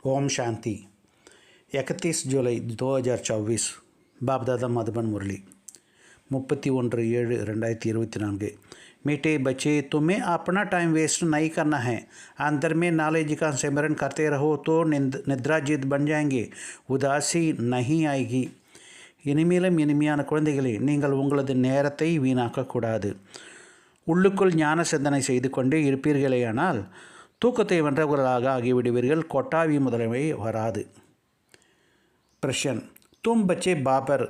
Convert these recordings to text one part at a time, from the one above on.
ओम शांति 31 जुलाई 2024 बाप दादा मधुबन मुरली 31/7/2024। मीठे बच्चे, तुम्हें अपना टाइम वेस्ट नहीं करना है। अंदर में नॉलेज का सिमरन करते रहो तो निद्राजित बन जाएंगे, उदासी नहीं आएगी। இனிமேலும் இனிமையான குழந்தைகளே, நீங்கள் உங்களது நேரத்தை வீணாக்கக்கூடாது. உள்ளுக்குள் ஞான சிந்தனை செய்து கொண்டே இருப்பீர்களேயானால் तूकते वेன்றவர்களாக ஆகிவிடுவீர்கள். கொட்டாவி முதலமை வராது. प्रश्न, तुम बच्चे बापर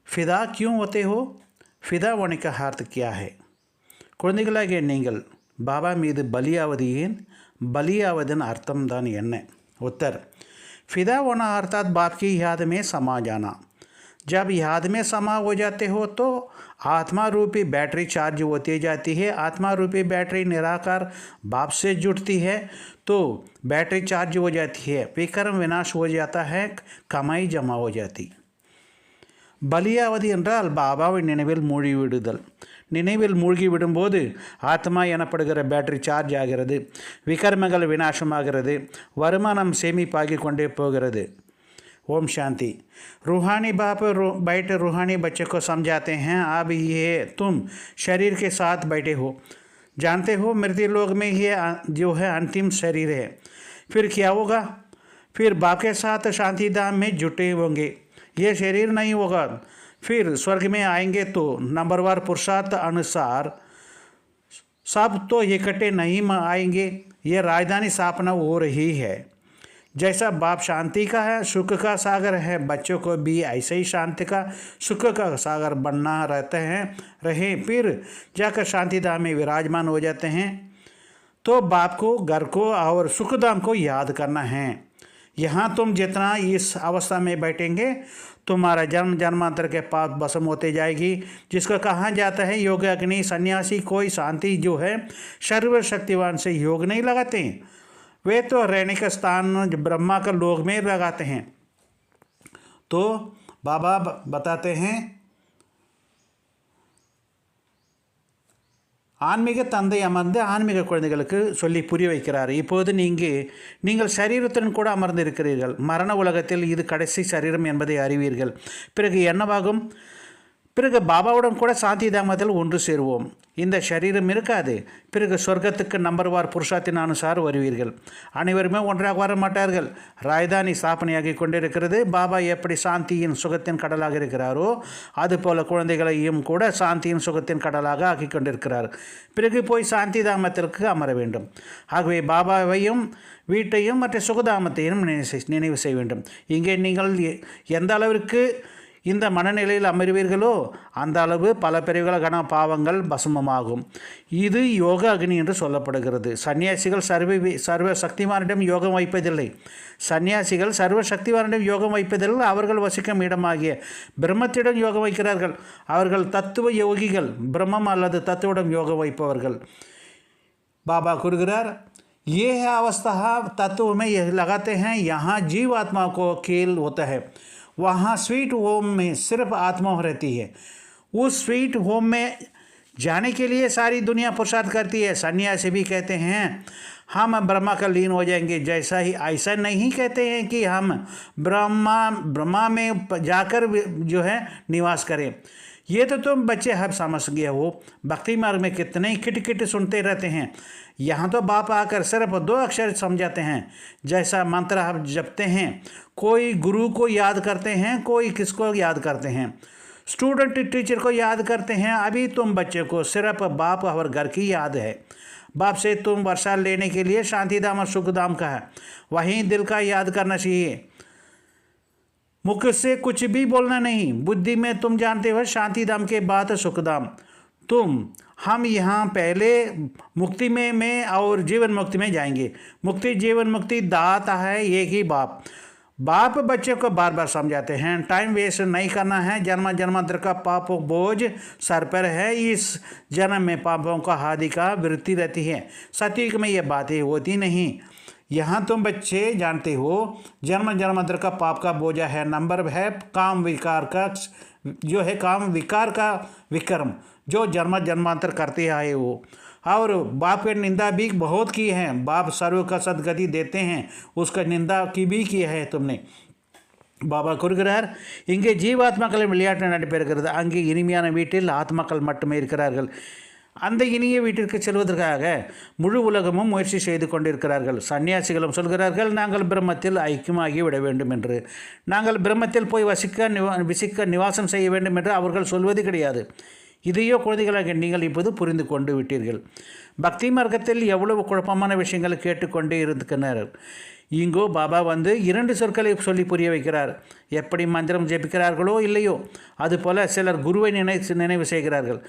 फिदा क्यों होते हो? फिदा होने का अर्थ क्या है? குழந்தைகளாகிய நீங்கள் பாபா மீது பலியாவது ஏன்? பலியாவதன் அர்த்தம் தான் என்ன? उत्तर, फिदा होना अर्थात बाप की याद में समा जाना। जब याद में समा हो जाते हो तो आत्मा रूपी बैटरी चार्ज होती जाती है। आत्मा रूपी बैटरी निराकार बाप से जुड़ती है तो बैटरी चार्ज हो जाती है, विक्रम विनाश हो जाता है, कमाई जमा हो जाती। பலியாவது என்றால் பாபாவின் நினைவில் மூழ்கிவிடுதல். நினைவில் மூழ்கி விடும்போது ஆத்மா எனப்படுகிற பேட்டரி சார்ஜ் ஆகிறது, விகர்மங்கள் விநாசமாகிறது, வருமானம் சேமிப்பாகி கொண்டே போகிறது. ओम शांति। रूहानी बाप बैठे रूहानी बच्चे को समझाते हैं, अब ये तुम शरीर के साथ बैठे हो, जानते हो मृत्यु लोक में ये जो है अंतिम शरीर है। फिर क्या होगा? फिर बाप के साथ शांति धाम में जुटे होंगे। ये शरीर नहीं होगा। फिर स्वर्ग में आएंगे तो नंबरवार पुरुषार्थ अनुसार सब तो इकट्ठे नहीं आएंगे। ये राजधानी स्थापना हो रही है। जैसा बाप शांति का है, सुख का सागर है, बच्चों को भी ऐसे ही शांति का सुख का सागर बनना रहते हैं रहे। फिर जाकर शांति धाम में विराजमान हो जाते हैं तो बाप को, घर को और सुखधाम को याद करना है। यहाँ तुम जितना इस अवस्था में बैठेंगे तुम्हारा जन्म जन्मांतर के पाप भस्म होते जाएगी। जिसको कहा जाता है योग अग्नि। सन्यासी कोई शांति जो है सर्वशक्तिवान से योग नहीं लगाते, वे तो रहने का स्थान ब्रह्मा का लोक में लगाते हैं। तो बाबा बताते हैं, ஆன்மீக தந்தை அமர்ந்து ஆன்மீக குழந்தைகளுக்கு சொல்லி புரிய வைக்கிறார். இப்போது நீங்கள் சரீரத்துடன் கூட அமர்ந்து இருக்கிறீர்கள். மரண உலகத்தில் இது கடைசி சரீரம் என்பதை அறிவீர்கள். பிறகு என்னவாகும்? பிறகு பாபாவுடன் கூட சாந்தி தாமத்தில் ஒன்று சேருவோம். இந்த சரீரம் இருக்காது. பிறகு சொர்க்கத்துக்கு நம்பர்வார் புருஷார்த்தின் அனுசார் வருவீர்கள். அனைவருமே ஒன்றாக வர மாட்டார்கள். ராஜதானி ஸ்தாபனையாகி கொண்டிருக்கிறது. பாபா எப்படி சாந்தியின் சுகத்தின் கடலாக இருக்கிறாரோ அதுபோல குழந்தைகளையும் கூட சாந்தியின் சுகத்தின் கடலாக ஆக்கி கொண்டிருக்கிறார். பிறகு போய் சாந்தி தாமத்திற்கு அமர வேண்டும். ஆகவே பாபாவையும் வீட்டையும் மற்ற சுகதாமத்தையும் நினைவு செய்ய வேண்டும். இங்கே நீங்கள் எந்த அளவிற்கு இந்த மனநிலையில் அமர்வீர்களோ அந்த அளவு பல பிரிவுகளான பாவங்கள் பசுமமாகும். இது யோக அக்னி என்று சொல்லப்படுகிறது. சன்னியாசிகள் சர்வ சக்திமானிடம் யோகம் வைப்பதில்லை. சன்னியாசிகள் சர்வ சக்திவானிடம் யோகம் வைப்பதில்லை. அவர்கள் வசிக்கும் இடமாகிய பிரம்மத்திடம் யோகம் வைக்கிறார்கள். அவர்கள் தத்துவ யோகிகள், பிரம்மம் அல்லது தத்துவிடம் யோகம் வைப்பவர்கள். बाबा கூறுகிறார், ये है अवस्था तत्व में लगाते हैं। यहाँ जीव आत्मा को खेल होता है। वहाँ स्वीट होम में सिर्फ आत्मा रहती है। उस स्वीट होम में जाने के लिए सारी दुनिया पुरुषार्थ करती है। सन्यासी भी कहते हैं हम ब्रह्मा का लीन हो जाएंगे। जैसा ही ऐसा नहीं कहते हैं कि हम ब्रह्मा में जाकर जो है निवास करें। ये तो तुम बच्चे हर समझ गए हो। भक्ति मार्ग में कितने किट सुनते रहते हैं। यहाँ तो बाप आकर सिर्फ 2 अक्षर समझाते हैं। जैसा मंत्र आप जपते हैं, कोई गुरु को याद करते हैं, कोई किसको याद करते हैं, स्टूडेंट टीचर को याद करते हैं। अभी तुम बच्चे को सिर्फ बाप और घर की याद है। बाप से तुम वर्षा लेने के लिए शांतिधाम और सुखधाम का है, वहीं दिल का याद करना चाहिए। मुख से कुछ भी बोलना नहीं। बुद्धि में तुम जानते हो शांतिधाम के बाद सुखधाम। हम यहाँ पहले मुक्ति में और जीवन मुक्ति में जाएंगे। मुक्ति जीवन मुक्ति दाता है एक ही बाप बच्चे को बार बार समझाते हैं, टाइम वेस्ट नहीं करना है। जन्म जन्मांतर का पाप बोझ सर पर है। इस जन्म में पापों का आदि का वृत्ति रहती है। सतयुग में ये बातें होती नहीं। यहाँ तुम बच्चे जानते हो जन्म जन्मांतर का पाप का बोझा है। नंबर है काम विकार का, जो है काम विकार का विक्रम, जो जन्म जन्मांतर करते आए हो। और बाप की निंदा भी बहुत की है। बाप सर्व का सदगति देते हैं, उसका निंदा की भी की है तुमने। பாபா கூறுகிறார், இங்கே ஜீவாத்மாக்களின் விளையாட்டு நடைபெறுகிறது. அங்கே இனிமையான வீட்டில் ஆத்மாக்கள் மட்டுமே இருக்கிறார்கள். அந்த இனிய வீட்டிற்கு செல்வதற்காக முழு உலகமும் முயற்சி செய்து கொண்டிருக்கிறார்கள். சன்னியாசிகளும் சொல்கிறார்கள், நாங்கள் பிரம்மத்தில் ஐக்கியமாகி விட வேண்டும் என்று. நாங்கள் பிரம்மத்தில் போய் வசிக்க நிவாசம் செய்ய வேண்டும் என்று அவர்கள் சொல்வது கிடையாது. இதையோ குழந்தைகளாக நீங்கள் இப்போது புரிந்து கொண்டு விட்டீர்கள். பக்தி மார்க்கத்தில் எவ்வளவு குழப்பமான விஷயங்களை கேட்டுக்கொண்டே இருக்கிறார். இங்கோ பாபா வந்து 2 சொற்களை சொல்லி புரிய வைக்கிறார். எப்படி மந்திரம் ஜெபிக்கிறார்களோ இல்லையோ அதுபோல் சிலர் குருவை நினைவு செய்கிறார்கள்.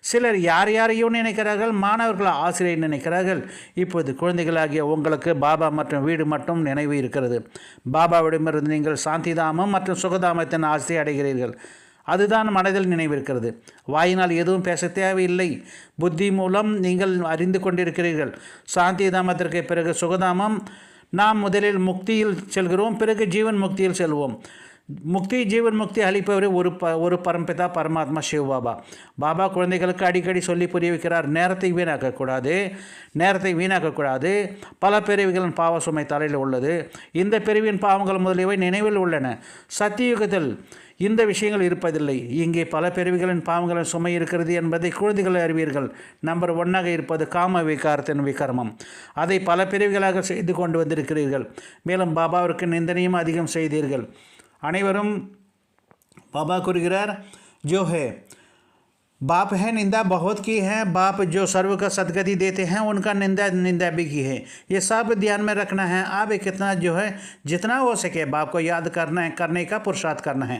சிலர் யாரையோ நினைக்கிறார்கள். மாணவர்கள் ஆசிரியை நினைக்கிறார்கள். இப்போது குழந்தைகளாகிய உங்களுக்கு பாபா மற்றும் வீடு மட்டும் நினைவு இருக்கிறது. பாபாவிடமிருந்து நீங்கள் சாந்திதாமம் மற்றும் சுகதாமத்தின் ஆசை அடைகிறீர்கள். அதுதான் மனதில் நினைவிருக்கிறது. வாயினால் எதுவும் பேச தேவையில்லை. புத்தி மூலம் நீங்கள் அறிந்து கொண்டிருக்கிறீர்கள். சாந்திதாமத்திற்கு பிறகு சுகதாமம். நாம் முதலில் முக்தியில் செல்கிறோம், பிறகு ஜீவன் முக்தியில் செல்வோம். முக்தி ஜீவன் முக்தி அளிப்பவரே ஒரு பரம்பிதா பரமாத்மா சிவ பாபா. பாபா குழந்தைகளுக்கு அடிக்கடி சொல்லி புரிய வைக்கிறார், நேரத்தை வீணாக்கக்கூடாது. பல பிரிவுகளின் பாவ சுமை தலையில் உள்ளது. இந்த பிரிவின் பாவங்கள் முதலியவை நினைவில் உள்ளன. சத்தியுகத்தில் இந்த விஷயங்கள் இருப்பதில்லை. இங்கே பல பிரிவுகளின் பாவங்களின் சுமை இருக்கிறது என்பதை குழந்தைகள் அறிவீர்கள். நம்பர் 1 இருப்பது காம விகாரத்தின் விகர்மம். அதை பல பிரிவுகளாக செய்து கொண்டு வந்திருக்கிறீர்கள். மேலும் பாபாவிற்கு நிந்தனையும் அதிகம் செய்தீர்கள். அனைவரும் பாபா கூறுகிறார், जो है बाप है निंदा बहुत की है. बाप जो सर्व का सदगति देते हैं उनका निंदा भी की है. ये सब ध्यान में रखना है. आप कितना जो है जितना हो सके बाप को याद करने का पुरुषार्थ करना है.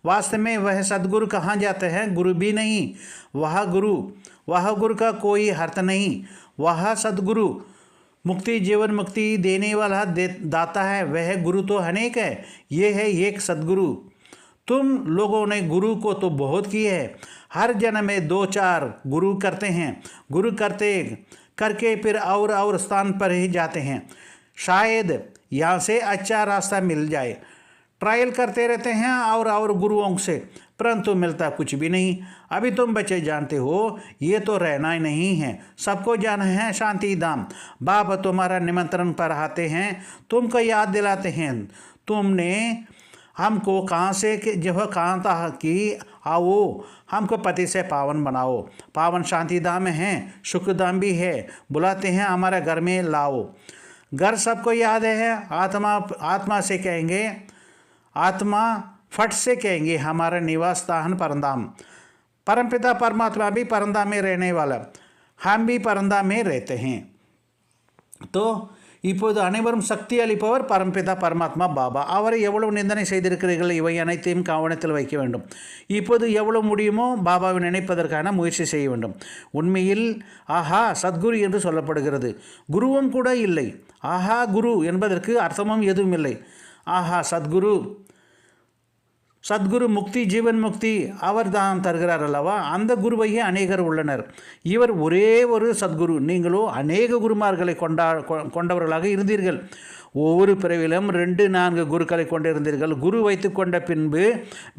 वास्तव में वह सदगुरु कहाँ जाते हैं? गुरु भी नहीं, वह गुरु का कोई अर्थ नहीं. वह सदगुरु मुक्ति जीवन मुक्ति देने वाला दाता है. वह गुरु तो अनेक है, ये है एक सदगुरु. तुम लोगों ने गुरु को तो बहुत की है. हर जन्म में 2-4 गुरु करते हैं. गुरु करके फिर और स्थान पर ही जाते हैं. शायद यहाँ से अच्छा रास्ता मिल जाए. ट्रायल करते रहते हैं और गुरुओं से, परंतु मिलता कुछ भी नहीं. अभी तुम बच्चे जानते हो ये तो रहना ही नहीं है. सबको जाना है शांति धाम. बाप तुम्हारा निमंत्रण पर आते हैं, तुमको याद दिलाते हैं. तुमने हमको कहाँ से जो कहा था कि आओ हमको पति से पावन बनाओ. पावन शांति धाम है, सुख धाम भी है. बुलाते हैं हमारे घर में लाओ. घर सबको याद है. आत्मा से कहेंगे, आत्मा फट से कहेंगे हमारा निवास स्थान परमधाम. परमपिता परमात्मा भी परमधाम में रहने वाला, हम भी परमधाम में रहते हैं. तो இப்போது அனைவரும் சக்தி அளிப்பவர் பரம்பிதா பரமாத்மா பாபா. அவரை எவ்வளவு நிந்தனை செய்திருக்கிறீர்கள், இவை அனைத்தையும் கவனத்தில் வைக்க வேண்டும். இப்போது எவ்வளவு முடியுமோ பாபாவை நினைப்பதற்கான முயற்சி செய்ய வேண்டும். உண்மையில் ஆஹா சத்குரு என்று சொல்லப்படுகிறது. குருவும் கூட இல்லை. ஆஹா குரு என்பதற்கு அர்த்தமும் எதுவும் இல்லை. ஆஹா சத்குரு முக்தி ஜீவன் முக்தி அவர் தான் தருகிறார் அல்லவா. அந்த குருவையே அநேகர் உள்ளனர். இவர் ஒரே ஒரு சத்குரு. நீங்களோ அநேக குருமார்களை கொண்டவர்களாக இருந்தீர்கள். ஒவ்வொரு பிறவிலும் 2-4 குருக்களை கொண்டிருந்தீர்கள். குரு வைத்து கொண்ட பின்பு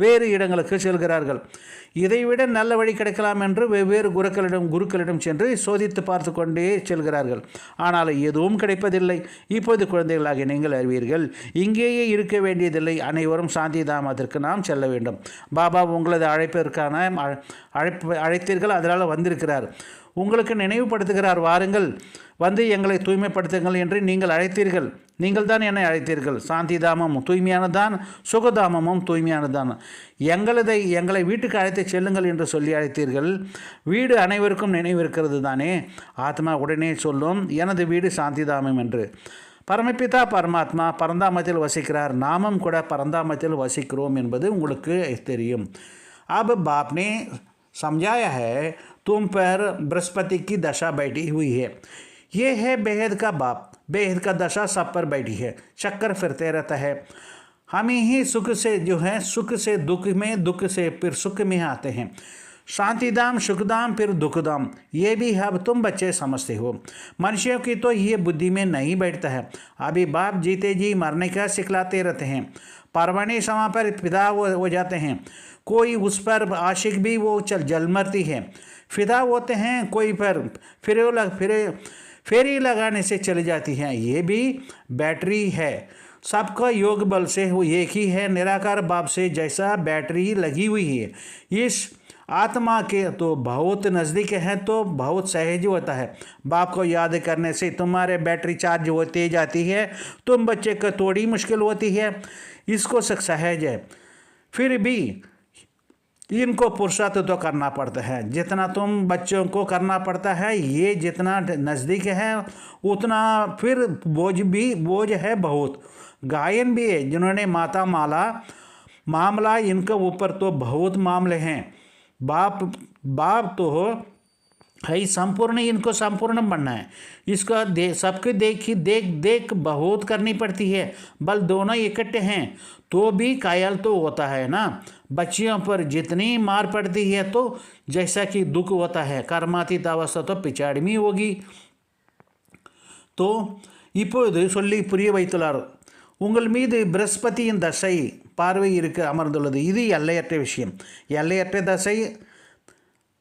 வேறு இடங்களுக்கு செல்கிறார்கள். இதைவிட நல்ல வழி கிடைக்கலாம் என்று வெவ்வேறு குருக்களிடம் சென்று சோதித்து பார்த்து கொண்டே செல்கிறார்கள். ஆனால் எதுவும் கிடைப்பதில்லை. இப்போது குழந்தைகளாக நீங்கள் அறிவீர்கள், இங்கேயே இருக்க வேண்டியதில்லை. அனைவரும் சாந்தி தாமத்திற்கு நாம் செல்ல வேண்டும். பாபா உங்களது அழைப்பிற்கான அழைத்தீர்கள், அதனால் வந்திருக்கிறார். உங்களுக்கு நினைவுபடுத்துகிறார், வாருங்கள் வந்து எங்களை தூய்மைப்படுத்துங்கள் என்று நீங்கள் அழைத்தீர்கள். நீங்கள் தான் என்னை அழைத்தீர்கள். சாந்தி தாமம் தூய்மையானதான், சுகதாமமும் தூய்மையானதான். எங்களை வீட்டுக்கு அழைத்து செல்லுங்கள் என்று சொல்லி அழைத்தீர்கள். வீடு அனைவருக்கும் நினைவிருக்கிறது தானே. ஆத்மா உடனே சொல்லும், எனது வீடு சாந்திதாமம் என்று. பரமபிதா பரமாத்மா பரந்தாமத்தில் வசிக்கிறார். நாமும் கூட பரந்தாமத்தில் வசிக்கிறோம் என்பது உங்களுக்கு தெரியும். अब बाप ने समझाया है, तुम पर बृहस्पति की दशा बैठी हुई है. ये है बेहद का बाप. बेहद का दशा सब पर बैठी है. चक्कर फिरते रहता है. हम ही सुख से जो है सुख से दुख में, दुख से फिर सुख में आते हैं. शांतिधाम सुखधाम फिर दुखधाम. ये भी अब तुम बच्चे समझते हो. मनुष्यों की तो ये बुद्धि में नहीं बैठता है. अभी बाप जीते जी मरने का सिखलाते रहते हैं. परवाने समय पर फिदा हो जाते हैं, कोई उस पर आशिक भी वो जल मरती है, फिदा होते हैं कोई पर फेरी लगाने से चली जाती हैं। ये भी बैटरी है, सबका योग बल से वो एक ही है, निराकार बाप से जैसा बैटरी लगी हुई है। इस आत्मा के तो बहुत नज़दीक है तो बहुत सहज होता है। बाप को याद करने से तुम्हारे बैटरी चार्ज होते जाती है। तुम बच्चे को थोड़ी मुश्किल होती है, इसको सहज है। फिर भी इनको पुरुषार्थ तो करना पड़ता है, जितना तुम बच्चों को करना पड़ता है, ये जितना नज़दीक है उतना फिर बोझ है बहुत। गायन भी है, जिन्होंने माता मामला इनके ऊपर तो बहुत मामले हैं। बाप तो है संपूर्ण, इनको संपूर्ण बनना है। इसका सबके देख बहुत करनी पड़ती है। बल दोनों इकट्ठे हैं तो भी कायल तो होता है ना। बच्चियों पर जितनी मार पड़ती है तो जैसा कि दुख होता है, कर्मातीत अवस्था तो पिछाड़ी होगी। तो இப்பொழுது சொல்லி புரிய வைத்துள்ளார். உங்கள் மீது பிரஸ்பதியின் தசை பார்வை இருக்க அமர்ந்துள்ளது. இது எல்லையற்ற விஷயம். எல்லையற்ற தசை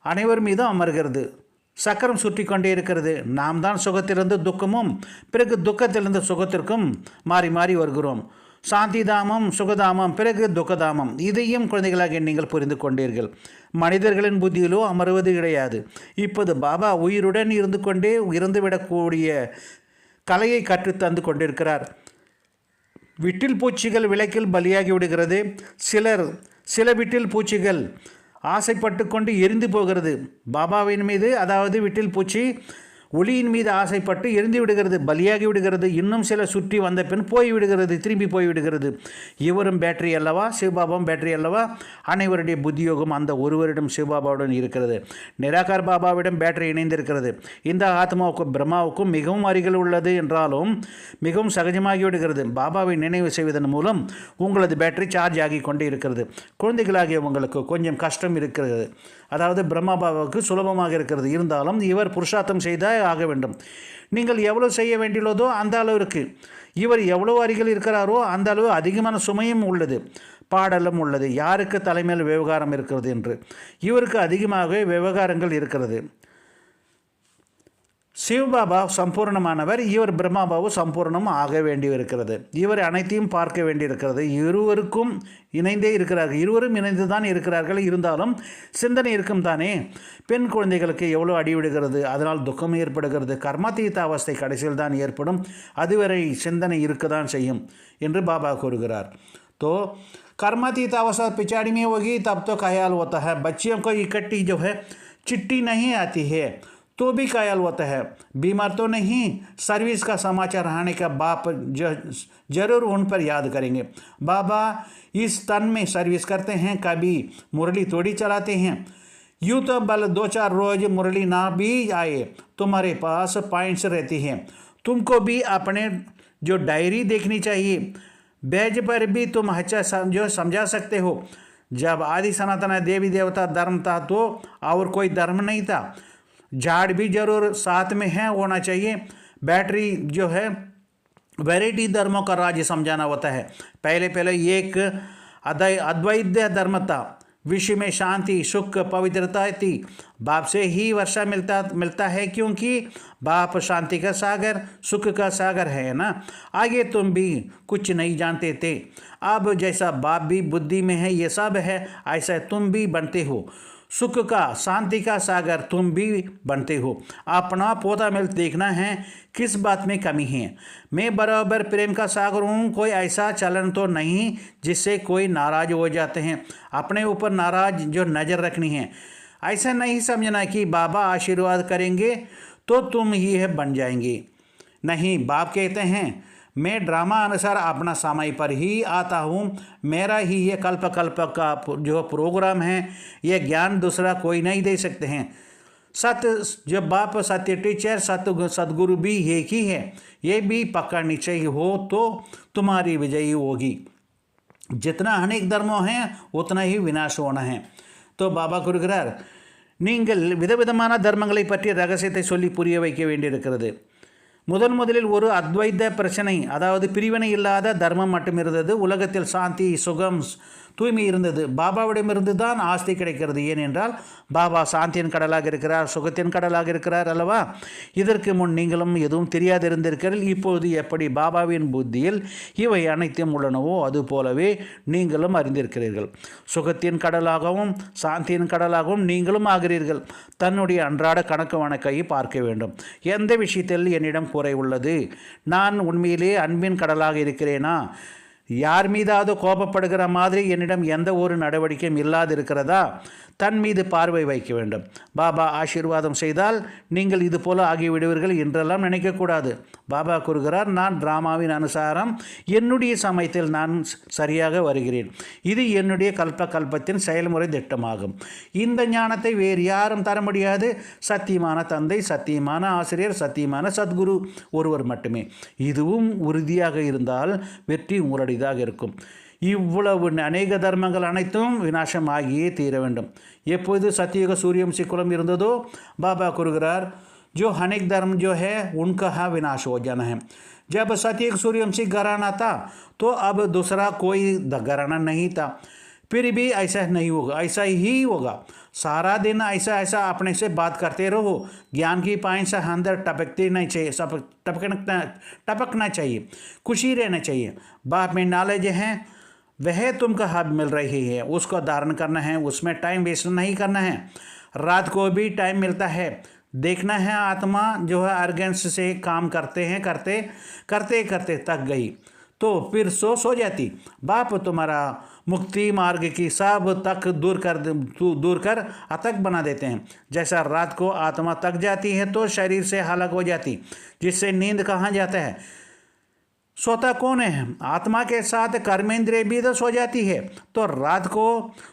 அனைவர் மீதும் அமர்கிறது. சக்கரம் சுற்றி கொண்டே இருக்கிறது. நாம் தான் சுகத்திலிருந்து துக்கமும் பிறகு துக்கத்திலிருந்து சுகத்திற்கும் மாறி மாறி வருகிறோம். சாந்தி தாமம், சுகதாமம், பிறகு துக்கதாமம். இதையும் குழந்தைகளாக நீங்கள் புரிந்து கொண்டீர்கள். மனிதர்களின் புத்தியிலோ அமர்வது கிடையாது. இப்போது பாபா உயிருடன் இருந்து கொண்டே இறந்துவிடக்கூடிய கலையை கற்றுத்தந்து கொண்டிருக்கிறார். விட்டில் பூச்சிகள் விளக்கில் பலியாகி விடுகிறது. சில விட்டில் பூச்சிகள் ஆசைப்பட்டு கொண்டு எரிந்து போகிறது. பாபாவின் மீது, அதாவது விட்டில் பூச்சி ஒளியின் மீது ஆசைப்பட்டு எரிந்து விடுகிறது, பலியாகி விடுகிறது. இன்னும் சில சுற்றி வந்த பின் போய்விடுகிறது, திரும்பி போய்விடுகிறது. இவரும் பேட்டரி அல்லவா, சிவபாபாவும் பேட்டரி அல்லவா. அனைவருடைய புத்தியோகம் அந்த ஒருவரிடம் சிவபாபாவுடன் இருக்கிறது. நிராகார் பாபாவிடம் பேட்டரி இணைந்திருக்கிறது. இந்த ஆத்மாவுக்கும் பிரம்மாவுக்கும் மிகவும் அருகில் உள்ளது என்றாலும் மிகவும் சகஜமாகி விடுகிறது. பாபாவை நினைவு செய்வதன் மூலம் உங்களது பேட்டரி சார்ஜ் ஆகி கொண்டே இருக்கிறது. குழந்தைகளாகிய உங்களுக்கு கொஞ்சம் கஷ்டம் இருக்கிறது. அதாவது பிரம்மா பாபாவுக்கு சுலபமாக இருக்கிறது. இருந்தாலும் இவர் புருஷார்த்தம் செய்தால் ஆக வேண்டும். நீங்கள் எவ்வளவு செய்ய வேண்டியுள்ளதோ அந்த அளவிற்கு, இவர் எவ்வளவு அருகில் இருக்கிறாரோ அந்த அளவு அதிகமான சுமையும் உள்ளது, பாடலும் உள்ளது. யாருக்கு தலைமையில் விவகாரம் இருக்கிறது என்று. இவருக்கு அதிகமாக விவகாரங்கள் இருக்கிறது. சிவபாபா சம்பூர்ணமானவர், இவர் பிரம்மாபாபு சம்பூர்ணம் ஆக வேண்டியிருக்கிறது. இவர் அனைத்தையும் பார்க்க வேண்டியிருக்கிறது. இருவருக்கும் இணைந்தே இருக்கிறார்கள், இருவரும் இணைந்து தான் இருக்கிறார்கள். இருந்தாலும் சிந்தனை இருக்கும் தானே. பெண் குழந்தைகளுக்கு எவ்வளோ அடிவிடுகிறது, அதனால் துக்கம் ஏற்படுகிறது. கர்மாதீத அவஸ்தை கடைசியில் தான் ஏற்படும், அதுவரை சிந்தனை இருக்க தான் செய்யும் என்று பாபா கூறுகிறார். तो कर्मातीत अवस्था पिछाड़ी में होगी तब तो ख्याल होता है. बच्चियों को इकट्ठी जो है चिट्ठी नहीं आती है तो भी ख्याल होता है. बीमार तो नहीं, सर्विस का समाचार आने का बाप जरूर उन पर याद करेंगे. बाबा इस तन में सर्विस करते हैं, कभी मुरली तोड़ी चलाते हैं. यूँ तो बल 2-4 रोज मुरली ना भी आए तुम्हारे पास पॉइंट्स रहती हैं. तुमको भी अपने जो डायरी देखनी चाहिए. बैज पर भी तुम अच्छा जो समझा सकते हो. जब आदि सनातन देवी देवता धर्म था तो और कोई धर्म नहीं था. झाड़ भी जरूर साथ में है होना चाहिए. बैटरी जो है वैरायटी धर्मों का राज्य समझाना होता है. पहले एक अद्वैत धर्म था, विश्व में शांति, सुख, पवित्रता थी. बाप से ही वर्षा मिलता है क्योंकि बाप शांति का सागर, सुख का सागर है ना. आगे तुम भी कुछ नहीं जानते थे. अब जैसा बाप भी बुद्धि में है ये सब है, ऐसा तुम भी बनते हो. सुख का, शांति का सागर तुम भी बनते हो. अपना पोता मिल देखना है किस बात में कमी है. मैं बराबर प्रेम का सागर हूँ. कोई ऐसा चलन तो नहीं जिससे कोई नाराज हो जाते हैं. अपने ऊपर नाराज जो नज़र रखनी है. ऐसा नहीं समझना कि बाबा आशीर्वाद करेंगे तो तुम ही बन जाएंगे. नहीं, बाप कहते हैं मैं ड्रामा अनुसार अपना समय पर ही आता हूँ. मेरा ही ये कल्प का जो प्रोग्राम है, ये ज्ञान दूसरा कोई नहीं दे सकते हैं. सत्य जो बाप, सत्य टीचर, सतगुरु भी एक ही है. ये भी पक्का निश्चय हो तो तुम्हारी विजयी होगी. जितना अनेक धर्मों हैं उतना ही विनाश होना है. तो बाबा கூறுகிறார், நீங்கள் விதவிதமான தர்மங்களை பற்றிய ரகசியத்தை சொல்லி புரிய வைக்க வேண்டியிருக்கிறது. முதலில் ஒரு அத்வைத பிரச்சனை, அதாவது பிரிவினை இல்லாத தர்மம் மட்டும் இருந்தது. உலகத்தில் சாந்தி, சுகம், தூய்மை இருந்தது. பாபாவிடமிருந்து தான் ஆஸ்தி கிடைக்கிறது. ஏனென்றால் பாபா சாந்தியின் கடலாக இருக்கிறார், சுகத்தின் கடலாக இருக்கிறார் அல்லவா? இதற்கு முன் நீங்களும் எதுவும் தெரியாது இருந்திருக்கிறீர்கள். இப்போது எப்படி பாபாவின் புத்தியில் இவை அனைத்தும் உள்ளனவோ அது போலவே நீங்களும் அறிந்திருக்கிறீர்கள். சுகத்தின் கடலாகவும் சாந்தியின் கடலாகவும் நீங்களும் ஆகிறீர்கள். தன்னுடைய அன்றாட கணக்கு வழக்கை பார்க்க வேண்டும். எந்த விஷயத்தில் என்னிடம் குறை உள்ளது? நான் உண்மையிலே அன்பின் கடலாக இருக்கிறேனா? யார் மீதாவது கோபப்படுகிற மாதிரி என்னிடம் எந்த ஒரு நடவடிக்கையும் இல்லாது இருக்கிறதா? தன் மீது பார்வை வைக்க வேண்டும். பாபா ஆசீர்வாதம் செய்தால் நீங்கள் இது போல ஆகிவிடுவீர்கள் என்றெல்லாம் நினைக்கக்கூடாது. பாபா கூறுகிறார், நான் டிராமாவின் அனுசாரம் என்னுடைய சமயத்தில் நான் சரியாக வருகிறேன். இது என்னுடைய கல்பத்தின் செயல்முறை திட்டமாகும். இந்த ஞானத்தை வேறு யாரும் தர முடியாது. சத்தியமான தந்தை, சத்தியமான ஆசிரியர், சத்தியமான சத்குரு ஒருவர் மட்டுமே. இதுவும் உறுதியாக இருந்தால் வெற்றி உங்களுடையதாக இருக்கும். இவ்வளவு அநேக தர்மங்கள் அனைத்தும் விநாசமாகியே தீர வேண்டும். எப்போது சத்தியுக சூரியவம்சி குலம் இருந்ததோ பாபா கூறுகிறார், जो अनेक धर्म जो है उनका विनाश हो जाना है. जब सतयुग सूर्यवंशी घराना था तो अब दूसरा कोई घराना नहीं था. फिर भी ऐसा नहीं होगा, ऐसा ही होगा. सारा दिन ऐसा अपने से बात करते रहो. ज्ञान की पानी से अंदर टपकते नहीं चाहिए, सब टपकना चाहिए. खुशी रहना चाहिए. बाप में नॉलेज है, वह तुमको हब मिल रही है, उसको धारण करना है. उसमें टाइम वेस्ट नहीं करना है. रात को भी टाइम मिलता है. देखना है आत्मा जो है अर्गेंस से काम करते थक गई तो फिर सो जाती. बाप तुम्हारा मुक्ति मार्ग की सब तक दूर कर अतक बना देते हैं. जैसा रात को आत्मा तक जाती है तो शरीर से हलाक हो जाती, जिससे नींद कहाँ जाता है. सोता कौन है? आत्मा के साथ कर्मेंद्रिय भी तो सो जाती है. तो रात को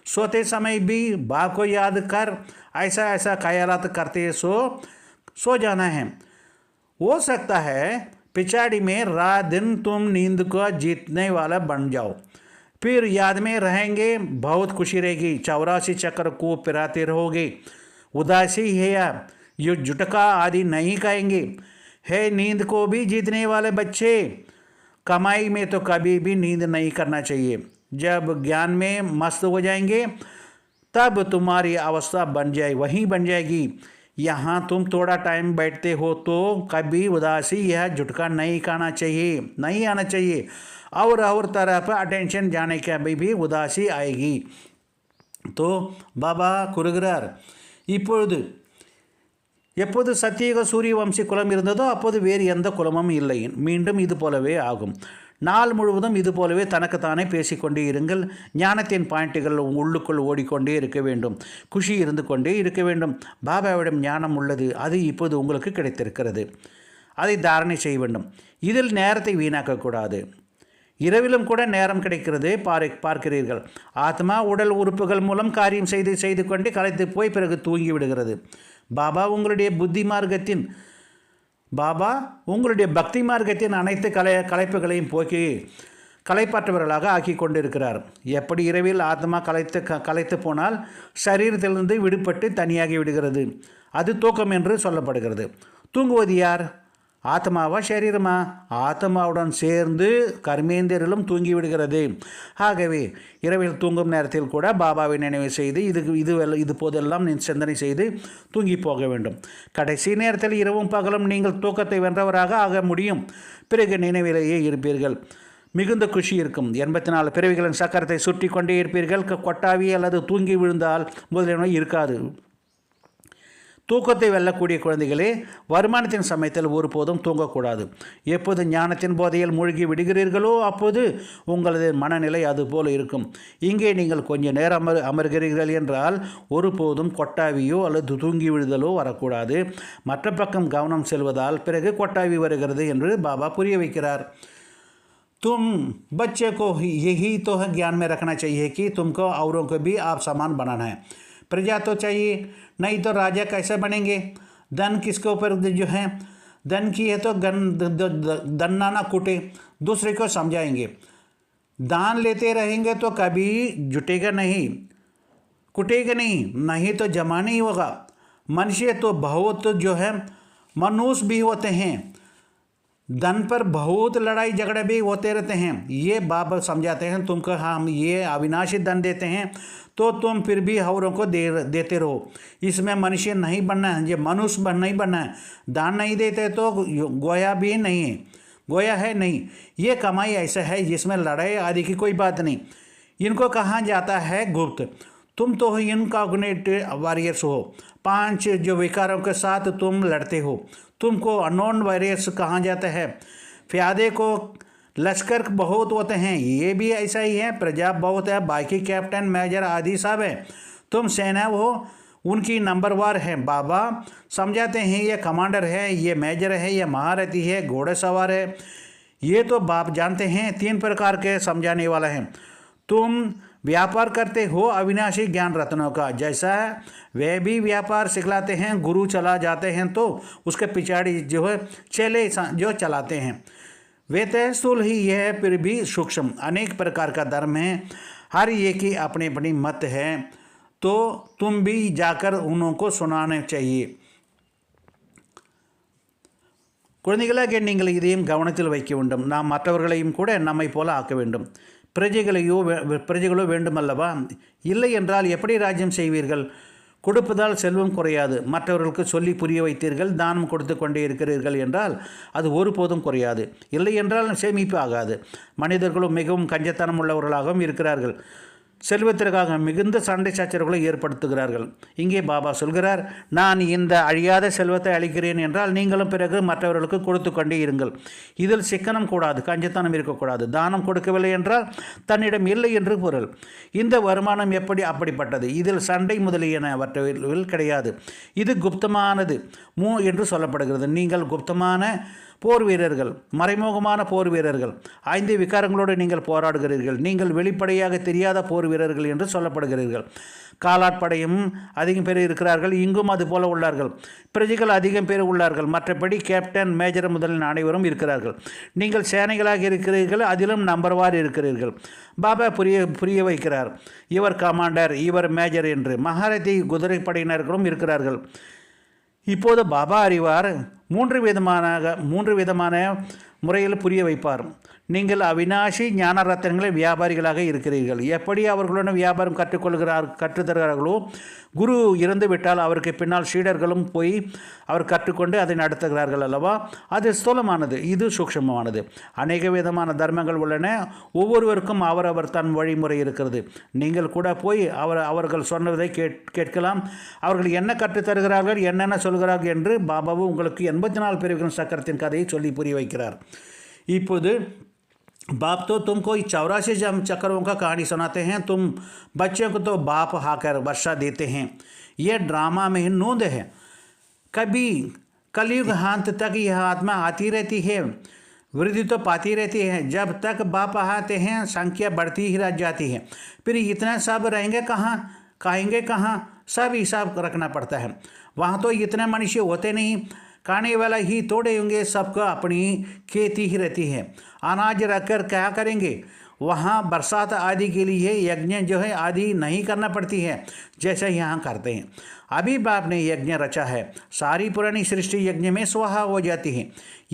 सोते समय भी बाप को याद कर ऐसा ख्यालात करते सो जाना है. हो सकता है पिछाड़ी में रात दिन तुम नींद को जीतने वाला बन जाओ. फिर याद में रहेंगे, बहुत खुशी रहेगी. 84 चक्र को पिराते रहोगे. उदासी है या ये जुटका आदि नहीं कहेंगे. है नींद को भी जीतने वाले बच्चे. कमाई में तो कभी भी नींद नहीं करना चाहिए. जब ज्ञान में मस्त हो जाएंगे तब तुम्हारी अवस्था वहीं बन जाएगी. यहाँ तुम थोड़ा टाइम बैठते हो तो कभी उदासी यह झुटका नहीं आना चाहिए. और तरफ अटेंशन जाने के भी उदासी आएगी. तो बाबा கூறுகிறார், இப்பொழுது எப்போது சத்தியுக சூரிய வம்சி குலம் இருந்ததோ அப்போது வேறு எந்த குலமும் இல்லை. மீண்டும் இது போலவே ஆகும். நாள் முழுவதும் இது போலவே தனக்குத்தானே பேசிக்கொண்டே இருங்கள். ஞானத்தின் பாயிண்ட்டுகள் உள்ளுக்குள் ஓடிக்கொண்டே இருக்க வேண்டும். குஷி இருந்து கொண்டே இருக்க வேண்டும். பாபாவிடம் ஞானம் உள்ளது, அது இப்போது உங்களுக்கு கிடைத்திருக்கிறது. அதை தாரணை செய்ய வேண்டும். இதில் நேரத்தை வீணாக்கக்கூடாது. இரவிலும் கூட நேரம் கிடைக்கிறது பார்க்கிறீர்கள். ஆத்மா உடல் உறுப்புகள் மூலம் காரியம் செய்து கொண்டு களைத்து போய் பிறகு தூங்கி விடுகிறது. பாபா உங்களுடைய பக்தி மார்க்கத்தின் அனைத்து களைப்புகளையும் போக்கி களைப்பற்றவர்களாக ஆக்கி கொண்டிருக்கிறார். எப்படி இரவில் ஆத்மா களைத்து போனால் சரீரத்திலிருந்து விடுபட்டு தனியாகி விடுகிறது. அது தூக்கம் என்று சொல்லப்படுகிறது. தூங்குவது யார்? ஆத்மாவா சரீரமா? ஆத்மாவுடன் சேர்ந்து கர்மேந்திரலும் தூங்கிவிடுகிறது. ஆகவே இரவில் தூங்கும் நேரத்தில் கூட பாபாவை நினைவு செய்து இது போதெல்லாம் சிந்தனை செய்து தூங்கி போக வேண்டும். கடைசி நேரத்தில் இரவும் பகலும் நீங்கள் தூக்கத்தை வென்றவராக ஆக முடியும். பிறகு நினைவிலேயே இருப்பீர்கள். மிகுந்த குஷி இருக்கும். 84 பிறவிகளின் சக்கரத்தை சுற்றி கொண்டே இருப்பீர்கள். கொட்டாவி அல்லது தூங்கி விழுந்தால் முதலியன இருக்காது. தூக்கத்தை வெல்லக்கூடிய குழந்தைகளே, வருமானத்தின் சமயத்தில் ஒருபோதும் தூங்கக்கூடாது. எப்போது ஞானத்தின் போதையில் மூழ்கி விடுகிறீர்களோ அப்போது உங்களது மனநிலை அதுபோல் இருக்கும். இங்கே நீங்கள் கொஞ்சம் நேரம் அமர்கிறீர்கள் என்றால் ஒருபோதும் கொட்டாவியோ அல்லது தூங்கி விழுதலோ வரக்கூடாது. மற்ற பக்கம் கவனம் செல்வதால் பிறகு கொட்டாவி வருகிறது என்று பாபா புரிய வைக்கிறார். तुम बच्चे को यही तो ज्ञान में रखना चाहिए कि तुमको औरों को भी आप समान बनाना है. प्रजा तो चाहिए, नहीं तो राजा कैसे बनेंगे? धन किसके ऊपर जो है, धन की है तो दन्ना ना कूटे, दूसरे को समझाएंगे. दान लेते रहेंगे तो कभी जुटेगा नहीं, कुटेगा नहीं तो जमा नहीं होगा. मनुष्य तो बहुत जो है मनुष्य भी होते हैं. धन पर बहुत लड़ाई झगड़े भी होते रहते हैं। ये बाबा समझाते हैं तुमको हम ये अविनाशी धन देते हैं तो तुम फिर भी औरों को देते रहो। इसमें मनुष्य नहीं बनना है, ये मनुष्य नहीं बनना है। दान नहीं देते तो गोया भी नहीं है, गोया है नहीं। ये कमाई ऐसा है जिसमें लड़ाई आदि की कोई बात नहीं। इनको कहा जाता है गुप्त। तुम तो इनकॉग्निट वॉरियर्स हो। 5 जो विकारों के साथ तुम लड़ते हो, तुमको अननोन वॉरियर्स कहा जाता है। फ्यादे को लश्कर बहुत होते हैं, ये भी ऐसा ही है। प्रजा बहुत है, बाकी कैप्टन मेजर आदि सब है। तुम सेना हो, उनकी नंबरवार है। बाबा समझाते हैं ये कमांडर है, ये मेजर है, ये महारथी है, घोड़े सवार है। ये तो बाप जानते हैं 3 प्रकार के समझाने वाला है। तुम व्यापार करते हो अविनाशी ज्ञान रत्नों का, जैसा वे भी व्यापार सिखलाते हैं। गुरु चला जाते हैं तो उसके पिछाड़ी जो है चेले जो चलाते हैं। वे तय स्थूल ही है, फिर भी सूक्ष्म अनेक प्रकार का धर्म है। हर एक की अपनी अपनी मत है, तो तुम भी जाकर उनको सुनाने चाहिए। குழந்தைகளாகிய நீங்கள் இதையும் கவனத்தில் வைக்க வேண்டும். நாம் மற்றவர்களையும் கூட நம்மை போல ஆக்க வேண்டும். பிரஜைகளோ வேண்டுமல்லவா? இல்லை என்றால் எப்படி ராஜ்யம் செய்வீர்கள்? கொடுப்பதால் செல்வம் குறையாது. மற்றவர்களுக்கு சொல்லி புரிய வைத்தீர்கள், தானம் கொடுத்து கொண்டே இருக்கிறீர்கள் என்றால் அது ஒருபோதும் குறையாது. இல்லை என்றால் சேமிப்பு ஆகாது. மனிதர்களும் மிகவும் கஞ்சத்தனம் உள்ளவர்களாகவும் இருக்கிறார்கள். செல்வத்திற்காக மிகுந்த சண்டை சச்சரவுகளை ஏற்படுத்துகிறார்கள். இங்கே பாபா சொல்கிறார், நான் இந்த அழியாத செல்வத்தை அளிக்கிறேன் என்றால் நீங்களும் பிறகு மற்றவர்களுக்கு கொடுத்து கொண்டே இருங்கள். இதில் சிக்கனம் கூடாது, கஞ்சத்தனம் இருக்கக்கூடாது. தானம் கொடுக்கவில்லை என்றால் தன்னிடம் இல்லை என்று பொருள். இந்த வருமானம் எப்படி அப்படிப்பட்டது? இதில் சண்டை முதலியனவற்றில் கிடையாது. இது குப்தமானது என்று சொல்லப்படுகிறது. நீங்கள் குப்தமான போர் வீரர்கள், மறைமுகமான போர் வீரர்கள். 5 விகாரங்களோடு நீங்கள் போராடுகிறீர்கள். நீங்கள் வெளிப்படையாக தெரியாத போர் வீரர்கள் என்று சொல்லப்படுகிறீர்கள். காலாட்படையும் அதிகம் பேர் இருக்கிறார்கள். இங்கும் அதுபோல உள்ளார்கள். பிரஜைகள் அதிகம் பேர் உள்ளார்கள். மற்றபடி கேப்டன், மேஜர் முதலில் அனைவரும் இருக்கிறார்கள். நீங்கள் சேனைகளாக இருக்கிறீர்கள், அதிலும் நம்பர்வார் இருக்கிறீர்கள். பாபா புரிய வைக்கிறார், இவர் கமாண்டர், இவர் மேஜர் என்று. மகாரதி குதிரைப்படையினர்களும் இருக்கிறார்கள். இப்போது பாபா அறிவார். 3 விதமான முறையில் புரிய வைப்பார். நீங்கள் அவினாஷி ஞான ரத்தனங்களை வியாபாரிகளாக இருக்கிறீர்கள். எப்படி அவர்களுடன் வியாபாரம் கற்றுத்தருகிறார்களோ, குரு இறந்து விட்டால் அவருக்கு பின்னால் சீடர்களும் போய் அவர் கற்றுக்கொண்டு அதை நடத்துகிறார்கள் அல்லவா? அது ஸ்தூலமானது, இது சூக்ஷ்மமானது. அநேக விதமான தர்மங்கள் உள்ளன. ஒவ்வொருவருக்கும் அவரவர் தன் வழிமுறை இருக்கிறது. நீங்கள் கூட போய் அவர்கள் சொன்னதை கேட்கலாம். அவர்கள் என்ன கற்றுத்தருகிறார்கள், என்னென்ன சொல்கிறார்கள் என்று பாபாவும் உங்களுக்கு 84 பிரிவுகளின் சக்கரத்தின் கதையை சொல்லி புரிய வைக்கிறார். இப்போது बाप तो तुमको 84 चक्रों का कहानी सुनाते हैं, तुम बच्चों को तो बाप हाकर वर्षा देते हैं। यह ड्रामा में नोंद है। कभी कलयुग हांत तक यह आत्मा आती रहती है, वृद्धि तो पाती रहती है। जब तक बाप आते हैं संख्या बढ़ती ही रह जाती है। फिर इतना सब रहेंगे कहाँ, खाएंगे कहाँ, सब हिसाब रखना पड़ता है। वहाँ तो इतने मनुष्य होते नहीं, खाने वाला ही थोड़े होंगे, सबको अपनी खेती ही रहती है। अनाज रखकर क्या करेंगे? वहाँ बरसात आदि के लिए यज्ञ जो है आदि नहीं करना पड़ती है, जैसा यहाँ करते हैं। अभी बाप ने यज्ञ रचा है, सारी पुरानी सृष्टि यज्ञ में स्वाहा हो जाती है।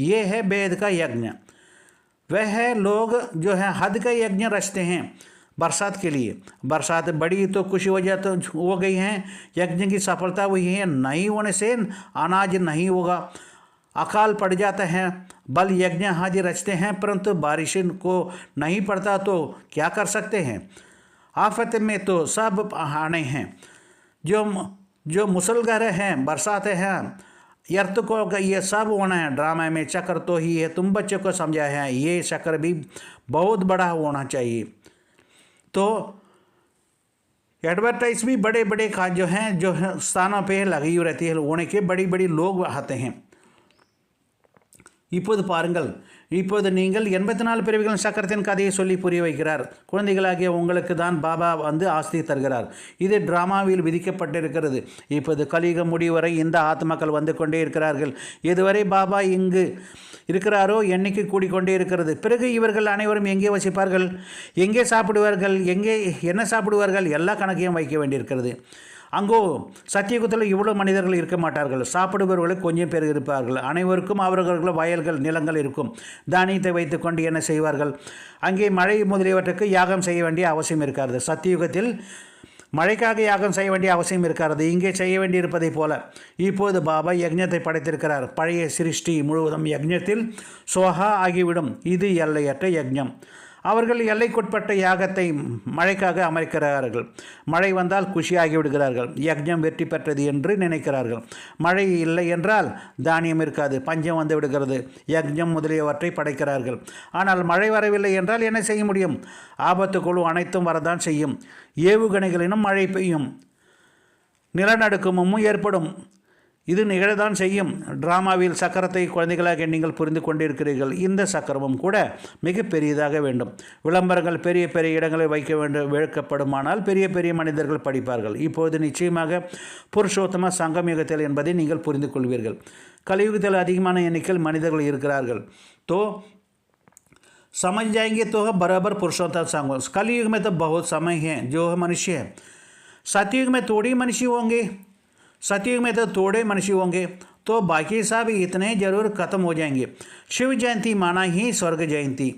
ये है वेद का यज्ञ। वह लोग जो है हद का यज्ञ रचते हैं बरसात के लिए। बरसात बड़ी तो कुछ वजह तो हो गई है, यज्ञ की सफलता हुई है। नहीं होने से अनाज नहीं होगा, अकाल पड़ जाता है। बल यज्ञ आदि रचते हैं, परंतु बारिश को नहीं पड़ता तो क्या कर सकते हैं? आफत में तो सब आने हैं। जो मुसलधारे हैं, बरसात हैं, अर्थ को ये सब होना है। ड्रामा में चक्र तो ही है, तुम बच्चों को समझा है। ये चक्र भी बहुत बड़ा होना चाहिए। तो एडवर्टाइज भी बड़े बड़े जो हैं जो स्थानों पे लगी हुई रहती है, होने के बड़ी बड़ी लोग आते हैं। இப்போது பாருங்கள், இப்போது நீங்கள் 84 பிறவிகளின் சக்கரத்தின் கதையை சொல்லி புரிய வைக்கிறார். குழந்தைகளாகிய உங்களுக்கு தான் பாபா ஆஸ்தி தருகிறார். இது டிராமாவில் விதிக்கப்பட்டிருக்கிறது. இப்போது கலியுக முடிவரை இந்த ஆத்மாக்கள் வந்து கொண்டே இருக்கிறார்கள். இதுவரை பாபா இங்கு இருக்கிறாரோ எண்ணிக்கை கூடிக்கொண்டே இருக்கிறது. பிறகு இவர்கள் அனைவரும் எங்கே வசிப்பார்கள், எங்கே சாப்பிடுவார்கள், எங்கே என்ன சாப்பிடுவார்கள், எல்லா கணக்கையும் வைக்க வேண்டியிருக்கிறது. அங்கோ சத்தியுகத்தில் இவ்வளோ மனிதர்கள் இருக்க மாட்டார்கள். சாப்பிடுபவர்கள் கொஞ்சம் பேர் இருப்பார்கள். அனைவருக்கும் அவர்கள் வயல்கள் நிலங்கள் இருக்கும். தானியத்தை வைத்துக்கொண்டு என்ன செய்வார்கள்? அங்கே மழை முதலியவற்றுக்கு யாகம் செய்ய வேண்டிய அவசியம் இருக்காது. சத்தியுகத்தில் மழைக்காக யாகம் செய்ய வேண்டிய அவசியம் இருக்காது. இங்கே செய்ய வேண்டியிருப்பதைப் போல இப்போது பாபா யக்ஞத்தை படைத்திருக்கிறார். பழைய சிருஷ்டி முழுவதும் யக்ஞத்தில் சோஹா ஆகிவிடும். இது எல்லையற்ற யக்ஞம். அவர்கள் எல்லைக்குட்பட்ட யாகத்தை மழைக்காக அமைக்கிறார்கள். மழை வந்தால் குஷியாகி விடுகிறார்கள். யக்ஞம் வெற்றி பெற்றது என்று நினைக்கிறார்கள். மழை இல்லை என்றால் தானியம் இருக்காது, பஞ்சம் வந்து விடுகிறது. யக்ஞம் முதலியவற்றை படைக்கிறார்கள். ஆனால் மழை வரவில்லை என்றால் என்ன செய்ய முடியும்? ஆபத்து குழு அனைத்தும் வரதான் செய்யும். ஏவுகணைகளிலும் மழை பெய்யும், நிலநடுக்கமும் ஏற்படும். இது நிகழதான் செய்யும். டிராமாவில் சக்கரத்தை குழந்தைகளாக நீங்கள் புரிந்து கொண்டிருக்கிறீர்கள். இந்த சக்கரமும் கூட மிக பெரியதாக வேண்டும். விளம்பரங்கள் பெரிய பெரிய இடங்களில் வைக்கப்படுமானால் பெரிய பெரிய மனிதர்கள் படிப்பார்கள். இப்போது நிச்சயமாக புருஷோத்தம சங்கமயுகத்தில் என்பதை நீங்கள் புரிந்து கொள்வீர்கள். கலியுகத்தில் அதிகமான எண்ணிக்கையில் மனிதர்கள் இருக்கிறார்கள். समझ जाएंगे तो बराबर पुरुषोत्तम संग। कलयुग में तो बहुत समय है जो मनुष्य है। सतयुग में थोड़े मनुष्य होंगे, सतयुग में तो थोड़े मनुष्य होंगे, तो बाकी सब इतने जरूर खत्म हो जाएंगे। शिव जयंती माना ही स्वर्ग जयंती,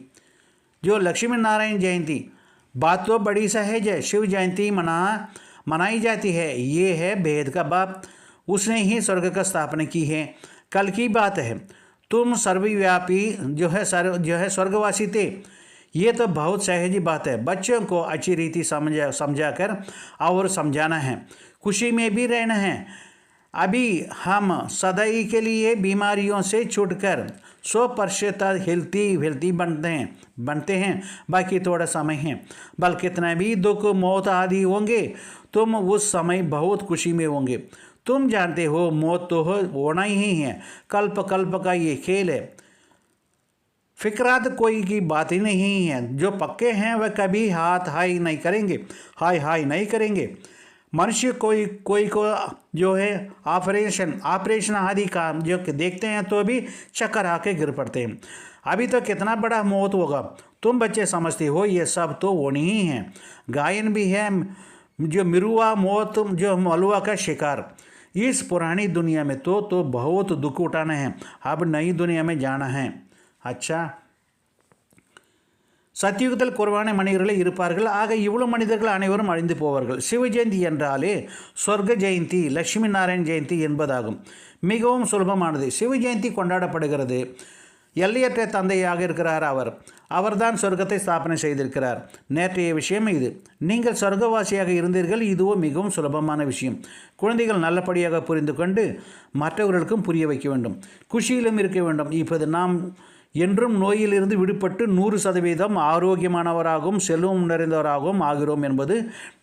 जो लक्ष्मी नारायण जयंती। बात तो बड़ी सहज है। शिव जयंती मनाई जाती है, ये है भेद का बाप। उसने ही स्वर्ग का स्थापना की है। कल की बात है। तुम सर्वव्यापी जो है स्वर्गवासी थे। ये तो बहुत सहज बात है। बच्चों को अच्छी रीति समझाकर और समझाना है। खुशी में भी रहना है। अभी हम सदाई के लिए बीमारियों से छूटकर 100% हेल्थी बनते हैं। बाकी थोड़ा समय है। बल कितना भी दुख मौत आदि होंगे, तुम उस समय बहुत खुशी में होंगे। तुम जानते हो मौत तो होना ही है। कल्प कल्प का ये खेल है। फिक्रात कोई की बात ही नहीं है। जो पक्के हैं वह कभी हाय नहीं करेंगे। मनुष्य कोई को जो है ऑपरेशन आदि का जो देखते हैं तो भी चक्कर आके गिर पड़ते हैं। अभी तो कितना बड़ा मौत होगा। तुम बच्चे समझते हो ये सब तो होनी ही है। गायन भी है जो मिरुआ मौत जो मलुआ का शिकार। इस पुरानी दुनिया में तो बहुत दुख उठाना है। अब नई दुनिया में जाना है। अच्छा, சத்தியுகத்தில் குறைவான மனிதர்களே இருப்பார்கள். ஆக இவ்வளவு மனிதர்கள் அனைவரும் அழிந்து போவார்கள். சிவ ஜெயந்தி என்றாலே சொர்க்க ஜெயந்தி, லட்சுமி நாராயண் ஜெயந்தி என்பதாகும். மிகவும் சுலபமானது. சிவ ஜெயந்தி கொண்டாடப்படுகிறது. எல்லையற்ற தந்தையாக இருக்கிறார் அவர்தான் சொர்க்கத்தை ஸ்தாபனை செய்திருக்கிறார். நேற்றைய விஷயம் இது. நீங்கள் சொர்க்கவாசியாக இருந்தீர்கள். இதுவோ மிகவும் சுலபமான விஷயம். குழந்தைகள் நல்லபடியாக புரிந்து கொண்டு மற்றவர்களுக்கும் புரிய வைக்க வேண்டும். குஷியிலும் இருக்க வேண்டும். இப்போது நாம் என்றும் நோயிலிருந்து விடுபட்டு 100% ஆரோக்கியமானவராகவும் செல்வம் நிறைந்தவராகவும் ஆகிறோம் என்பது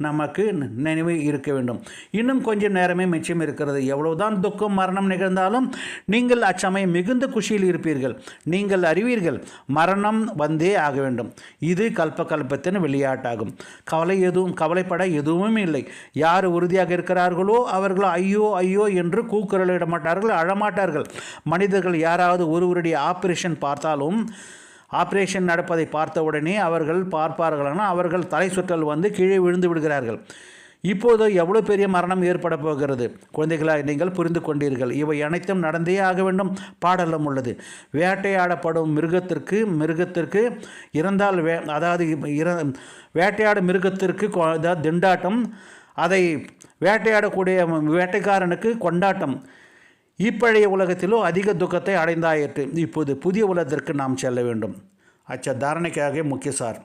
நமக்கு நினைவு இருக்க வேண்டும். இன்னும் கொஞ்சம் நேரமே மிச்சம் இருக்கிறது. எவ்வளவுதான் துக்கம் மரணம் நிகழ்ந்தாலும் நீங்கள் அச்சமயம் மிகுந்த குஷியில் இருப்பீர்கள். நீங்கள் அறிவீர்கள் மரணம் வந்தே ஆக வேண்டும். இது கல்பத்தின் விளையாட்டாகும். கவலைப்பட எதுவும் இல்லை. யார் உறுதியாக இருக்கிறார்களோ அவர்கள் ஐயோ ஐயோ என்று கூக்குரலிட மாட்டார்கள், அழமாட்டார்கள். மனிதர்கள் யாராவது ஒருவருடைய ஆபரேஷன் நடப்பதை பார்த்தவுடனே அவர்கள் பார்ப்பார்களான அவர்கள் தலை சுற்றல் வந்து கீழே விழுந்து விடுகிறார்கள். இப்போது எவ்வளோ பெரிய மரணம் ஏற்பட போகிறது. குழந்தைகளாக நீங்கள் புரிந்து கொண்டீர்கள். இவை அனைத்தும் நடந்தே ஆக வேண்டும். பாடலும் உள்ளது. வேட்டையாடப்படும் மிருகத்திற்கு இறந்தால் வேட்டையாடும் மிருகத்திற்கு திண்டாட்டம், அதை வேட்டையாடக்கூடிய வேட்டைக்காரனுக்கு கொண்டாட்டம். இப்பழைய உலகத்திலோ அதிக துக்கத்தை अடைந்தாயிற்று. இப்போது புதிய உலகத்திற்கு நாம் செல்ல வேண்டும். अच्छा, धारणा के आगे मुख्य सार।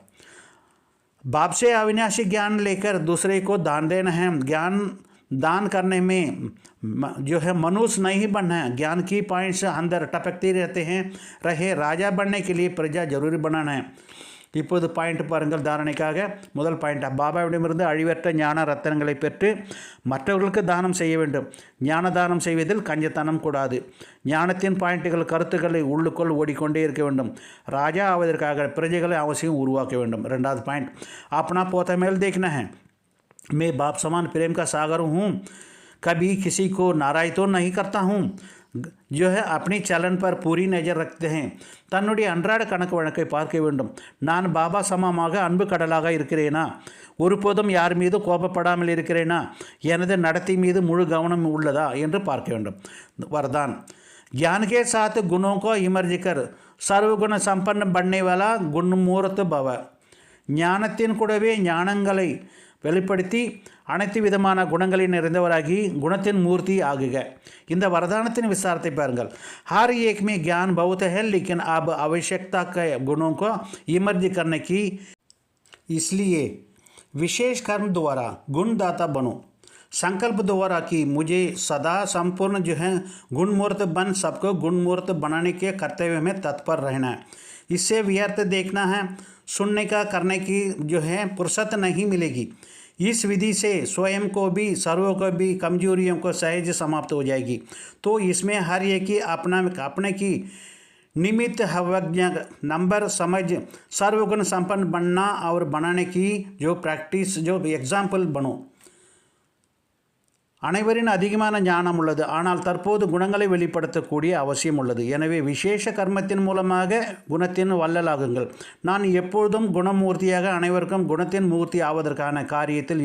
बाप से अविनाशी ज्ञान लेकर दूसरे को दान देना है। ज्ञान दान करने में जो है मनुष्य नहीं बनना है। ज्ञान की पॉइंट्स अंदर टपकते रहे। राजा बनने के लिए प्रजा जरूरी बनाना है। இப்போது பாயிண்ட் பாருங்கள். தாரணைக்காக முதல் பாயிண்ட், பாபாவிடமிருந்து அழிவற்ற ஞான ரத்தனங்களை பெற்று மற்றவர்களுக்கு தானம் செய்ய வேண்டும். ஞான தானம் செய்வதில் கஞ்சத்தனம் கூடாது. ஞானத்தின் பாயிண்ட்டுகள் கருத்துக்களை உள்ளுக்குள் ஓடிக்கொண்டே இருக்க வேண்டும். ராஜா ஆவதற்காக பிரஜைகளை அவசியம் உருவாக்க வேண்டும். ரெண்டாவது பாயிண்ட், अपना पोता मेल देखना है। मैं बाप समान प्रेम का सागर हूँ, कभी किसी को नाराज तो नहीं करता हूँ। जो है अपनी चलन पर पूरी नज़र रखते हैं. தன்னுடைய அன்றாட கணக்கு வழக்கை பார்க்க வேண்டும். நான் பாபா சமமாக அன்பு கடலாக இருக்கிறேனா? ஒருபோதும் யார் மீது கோபப்படாமல் இருக்கிறேனா? எனது நடத்தை மீது முழு கவனம் உள்ளதா என்று பார்க்க வேண்டும். वरदान ज्ञान के साथ गुणों को इमर्ज कर सर्वगुण संपन्न बनने वाला गुणमूर्त भव. ஞானத்தின் கூடவே ஞானங்களை வெளிப்படுத்தி அனைத்து விதமான குணங்களை நிறைந்தவராகி குணத்தின் மூர்த்தி ஆகுக. இந்த வரதானத்தின் விசாரத்தை பாருங்கள். हर एक में ज्ञान बहुत है लेकिन अब आवश्यकता के गुणों को इमर्ज करने की, इसलिए विशेष कर्म द्वारा गुणदाता बनो. संकल्प द्वारा कि मुझे सदा संपूर्ण जो है गुणमूर्त बन सबको गुणमूर्त बनाने के कर्तव्य में तत्पर रहना है. इससे व्यर्थ देखना है, सुनने का करने की जो है फुर्सत नहीं मिलेगी. इस विधि से स्वयं को भी सर्वों को भी कमजोरियों को सहज समाप्त हो जाएगी. तो इसमें हर एक की अपने की निमित्त हवज्ञ नंबर समझ सर्वगुण संपन्न बनना और बनाने की जो प्रैक्टिस जो एग्जाम्पल बनो. அனைவரின் அதிகமான ஞானம் உள்ளது, ஆனால் தற்போது குணங்களை வெளிப்படுத்தக்கூடிய அவசியம் உள்ளது. எனவே விசேஷ கர்மத்தின் மூலமாக குணத்தின் வள்ளலாகுங்கள். நான் எப்பொழுதும் குணமூர்த்தியாக அனைவருக்கும் குணத்தின் மூர்த்தி ஆவதற்கான காரியத்தில்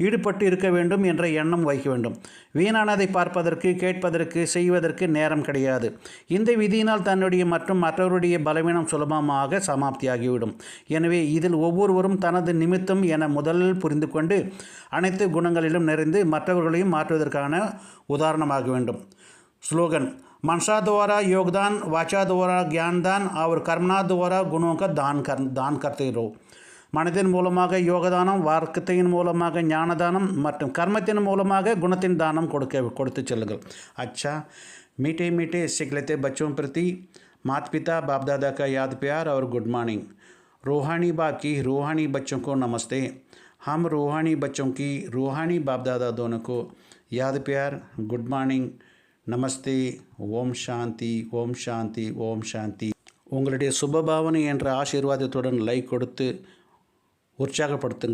ஈடுபட்டு இருக்க வேண்டும் என்ற எண்ணம் வைக்க வேண்டும். வீணானதை பார்ப்பதற்கு, கேட்பதற்கு, செய்வதற்கு நேரம் கிடையாது. இந்த விதியினால் தன்னுடைய மற்றும் மற்றவருடைய பலவீனம் சுலபமாக சமாப்தியாகிவிடும். எனவே இதில் ஒவ்வொருவரும் தனது நிமித்தம் என முதலில் புரிந்து கொண்டு அனைத்து குணங்களிலும் நிறைந்து மற்றவர்களையும் மாற்றுவதற்கான உதாரணமாக வேண்டும். ஸ்லோகன் मनसा द्वारा योगदान, वाचा द्वारा ज्ञानदान और कर्मना द्वारा गुणों का दान करते रहो. மனதின் மூலமாக யோகதானம், வார்க்கத்தின் மூலமாக ஞானதானம் மற்றும் கர்மத்தின் மூலமாக குணத்தின் தானம் கொடுத்து செல்லுங்கள். अच्छा मीठे मीठे सिखलते बच्चों प्रति माता पिता बाप दादा का याद प्यार और गुड मॉर्निंग. रूहानी बाप की रूहानी बच्चों को नमस्ते. हम रूहानी बच्चों की रूहानी बाप दादा दोनों को याद प्यार, गुड मॉर्निंग, நமஸ்தே. ஓம் சாந்தி, ஓம் சாந்தி, ஓம் சாந்தி. உங்களுடைய சுபபாவனை என்ற ஆசீர்வாதத்துடன் லைக் கொடுத்து உற்சாகப்படுத்துங்கள்.